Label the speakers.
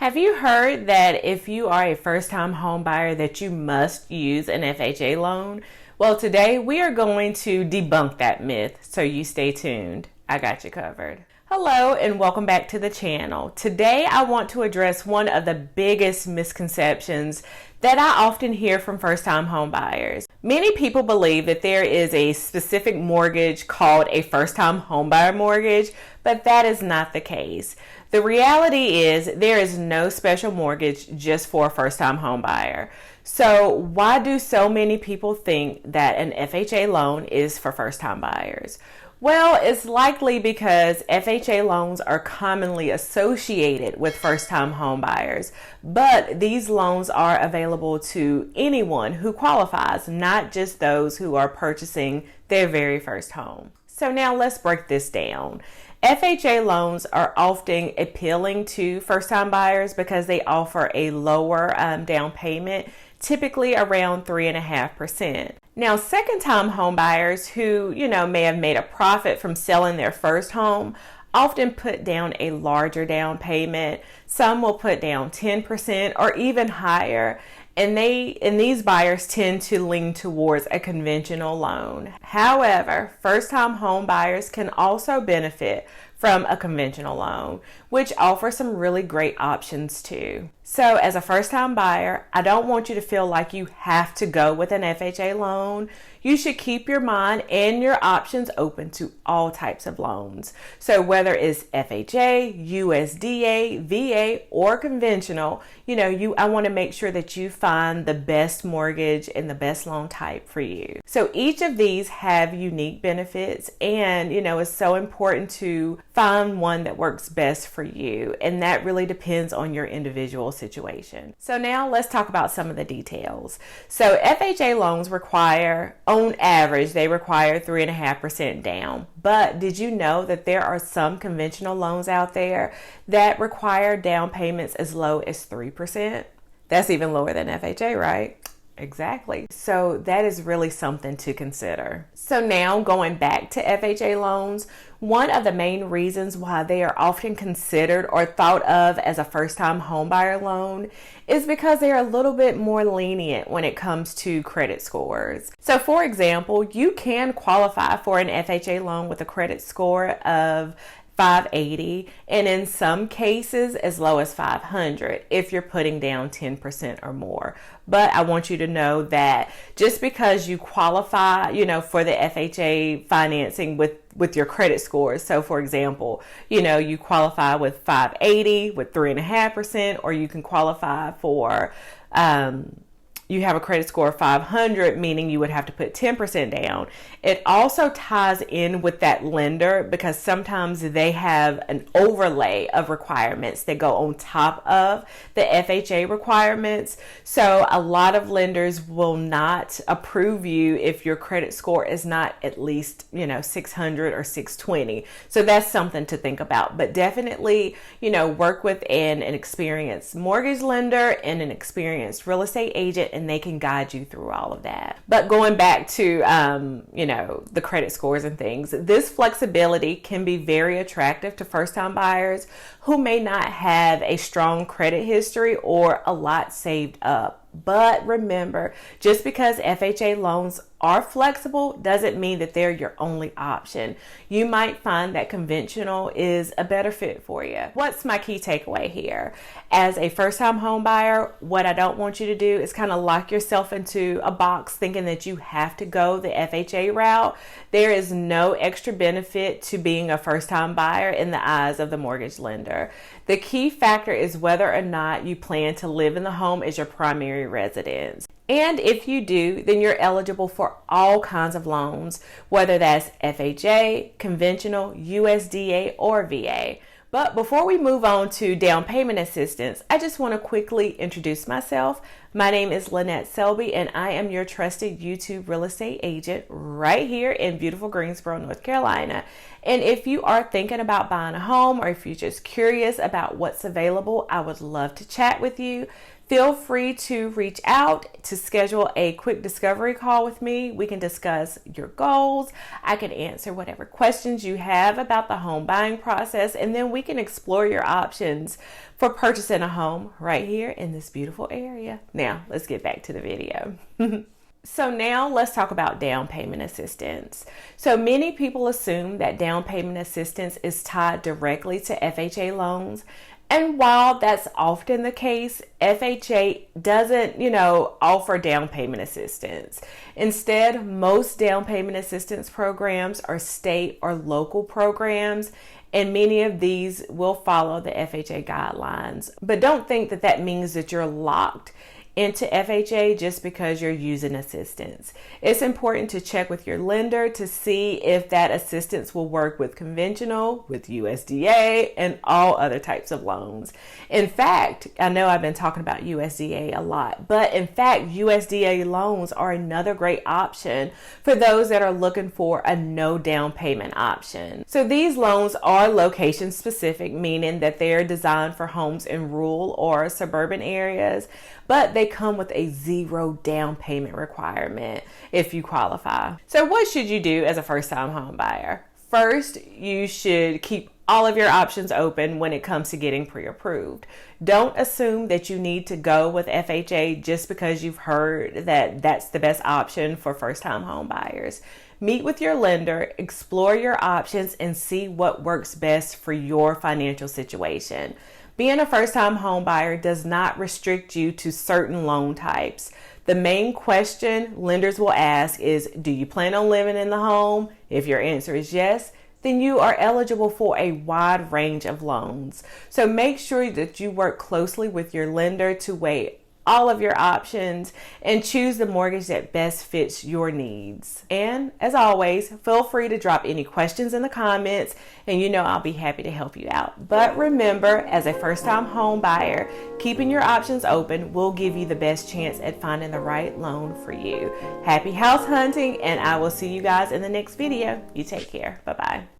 Speaker 1: Have you heard that if you are a first-time home buyer that you must use an FHA loan? Well, today we are going to debunk that myth, so you stay tuned. I got you covered. Hello and welcome back to the channel. Today I want to address one of the biggest misconceptions that I often hear from first-time home buyers. Many people believe that there is a specific mortgage called a first-time home buyer mortgage, but that is not the case. The reality is there is no special mortgage just for a first-time home buyer. So why do so many people think that an FHA loan is for first-time buyers? Well, it's likely because FHA loans are commonly associated with first-time home buyers, but these loans are available to anyone who qualifies, not just those who are purchasing their very first home. So now let's break this down. FHA loans are often appealing to first-time buyers because they offer a lower down payment, typically around 3.5%. Now, second-time home buyers who, may have made a profit from selling their first home often put down a larger down payment. Some will put down 10% or even higher. And these buyers tend to lean towards a conventional loan. However, first-time home buyers can also benefit from a conventional loan, which offers some really great options too. So as a first-time buyer, I don't want you to feel like you have to go with an FHA loan. You should keep your mind and your options open to all types of loans. So whether it's FHA, USDA, VA, or conventional, I want to make sure that you find the best mortgage and the best loan type for you. So each of these have unique benefits, and it's so important to find one that works best for you, and that really depends on your individual situation. So now let's talk about some of the details. So FHA loans require, on average, they require 3.5% down. But did you know that there are some conventional loans out there that require down payments as low as 3%? That's even lower than FHA, right? Exactly. So that is really something to consider. So now going back to FHA loans, one of the main reasons why they are often considered or thought of as a first-time homebuyer loan is because they are a little bit more lenient when it comes to credit scores. So for example, you can qualify for an FHA loan with a credit score of 580, and in some cases as low as 500 if you're putting down 10% or more. But I want you to know that just because you qualify, for the FHA financing with your credit scores. So for example, you qualify with 580 with 3.5%, or you can qualify for you have a credit score of 500, meaning you would have to put 10% down. It also ties in with that lender because sometimes they have an overlay of requirements that go on top of the FHA requirements. So a lot of lenders will not approve you if your credit score is not at least, 600 or 620. So that's something to think about. But definitely, work with an experienced mortgage lender and an experienced real estate agent, and they can guide you through all of that. But going back to, the credit scores and things, this flexibility can be very attractive to first-time buyers who may not have a strong credit history or a lot saved up. But remember, just because FHA loans are flexible doesn't mean that they're your only option. You might find that conventional is a better fit for you. What's my key takeaway here? As a first-time home buyer, what I don't want you to do is kind of lock yourself into a box thinking that you have to go the FHA route. There is no extra benefit to being a first-time buyer in the eyes of the mortgage lender. The key factor is whether or not you plan to live in the home as your primary residence. And if you do, then you're eligible for all kinds of loans, whether that's FHA, conventional, USDA, or VA. But before we move on to down payment assistance, I just want to quickly introduce myself. My name is Lynette Selby, and I am your trusted YouTube real estate agent right here in beautiful Greensboro, North Carolina. And if you are thinking about buying a home, or if you're just curious about what's available, I would love to chat with you. Feel free to reach out to schedule a quick discovery call with me. We can discuss your goals. I can answer whatever questions you have about the home buying process, and then we can explore your options for purchasing a home right here in this beautiful area. Now, let's get back to the video. So now let's talk about down payment assistance. So many people assume that down payment assistance is tied directly to FHA loans. And while that's often the case, FHA doesn't, offer down payment assistance. Instead, most down payment assistance programs are state or local programs, and many of these will follow the FHA guidelines. But don't think that that means that you're locked into FHA just because you're using assistance. It's important to check with your lender to see if that assistance will work with conventional, with USDA, and all other types of loans. In fact, I know I've been talking about USDA a lot, but in fact, USDA loans are another great option for those that are looking for a no down payment option. So these loans are location specific, meaning that they're designed for homes in rural or suburban areas, but they come with a 0 down payment requirement if you qualify. So what should you do as a first-time home buyer? First, you should keep all of your options open when it comes to getting pre-approved. Don't assume that you need to go with FHA just because you've heard that that's the best option for first-time home buyers. Meet with your lender, explore your options, and see what works best for your financial situation. Being a first-time home buyer does not restrict you to certain loan types. The main question lenders will ask is, do you plan on living in the home? If your answer is yes, then you are eligible for a wide range of loans. So make sure that you work closely with your lender to weigh all of your options and choose the mortgage that best fits your needs. And as always, feel free to drop any questions in the comments, and I'll be happy to help you out. But remember, as a first-time home buyer, keeping your options open will give you the best chance at finding the right loan for you. Happy house hunting, and I will see you guys in the next video. You take care. Bye-bye.